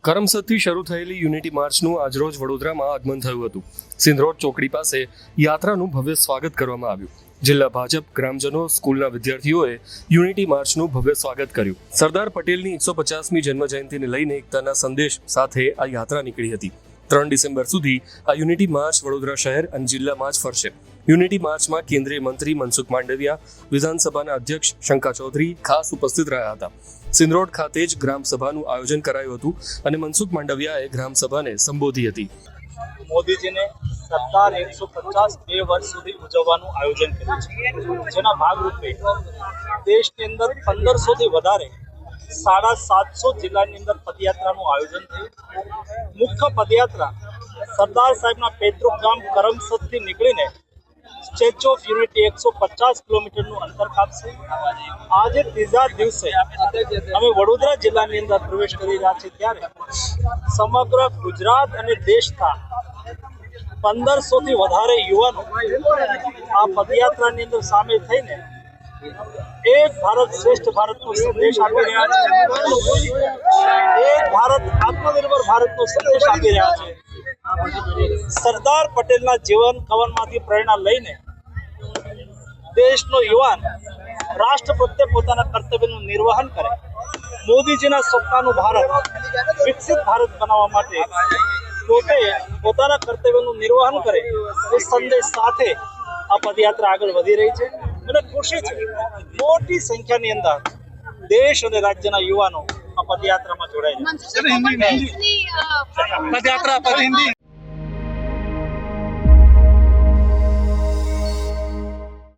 કરમસદથી શરૂ થયેલી યુનિટી માર્ચનું આજરોજ વડોદરામાં આગમન થયું હતું. સિંધરોડ ચોકડી પાસે યાત્રાનું ભવ્ય સ્વાગત કરવામાં આવ્યું. જિલ્લા ભાજપ, ગ્રામજનો, સ્કૂલના વિદ્યાર્થીઓએ યુનિટી માર્ચનું ભવ્ય સ્વાગત કર્યું. સરદાર પટેલની 150મી જન્મજયંતિને લઈને એકતાના સંદેશ સાથે આ યાત્રા નીકળી હતી. 3 ડિસેમ્બર સુધી આ યુનિટી માર્ચ વડોદરા શહેર અને જિલ્લામાં જ ફરશે. યુનિટી માર્ચમાં કેન્દ્રીય મંત્રી મનસુખ માંડવિયા, વિધાનસભાના અધ્યક્ષ શંકા ચૌધરી ખાસ ઉપસ્થિત રહ્યા હતા. સિંધરોડ ખાતે જ ગ્રામસભાનું આયોજન કરાયું હતું અને મનસુખ માંડવિયાએ ગ્રામસભાને સંબોધી હતી. મોદીજીને સરદાર 150 વર્ષ સુધી ઉજવવાનું આયોજન કર્યું છે, જેના ભાગરૂપે દેશની અંદર 1500 થી વધારે 750 જિલ્લાની અંદર પદયાત્રાનું આયોજન થયું. મુખ્ય પદયાત્રા સરદાર સાહેબના પૈતૃક ગામ કરમસદથી નીકળીને સ્ટેચ્યુ ઓફ યુનિટી 150 કિલોમીટરનું અંતર કાપશે. આજે ત્રીજા દિવસે અમે વડોદરા જિલ્લાની અંદર પ્રવેશ કરી રહ્યા છીએ, ત્યારે સમગ્ર ગુજરાત અને દેશના 1500 થી વધારે યુવાનો આ પદયાત્રાની અંદર સામેલ થઈને એક ભારત શ્રેષ્ઠ ભારતનો સંદેશ આપી રહ્યા છે. એક ભારત આત્મનિર્ભર ભારતનો સંદેશ આપી રહ્યા છે. સરદાર પટેલના જીવન કવનમાંથી પ્રેરણા લઈને દેશનો યુવાન રાષ્ટ્ર પ્રત્યે પોતાના કર્તવ્યનું નિર્વહન કરે, મોદીજીના સપનાનું ભારત, વિકસિત ભારત બનાવવા માટે પોતે પોતાના કર્તવ્યનું નિર્વહન કરે, એ સંદેશ સાથે આ પદયાત્રા આગળ વધી રહી છે. મને ખુશી છે, મોટી સંખ્યાની અંદર દેશ અને રાજ્યના યુવાનો આ પદયાત્રામાં જોડાય છે.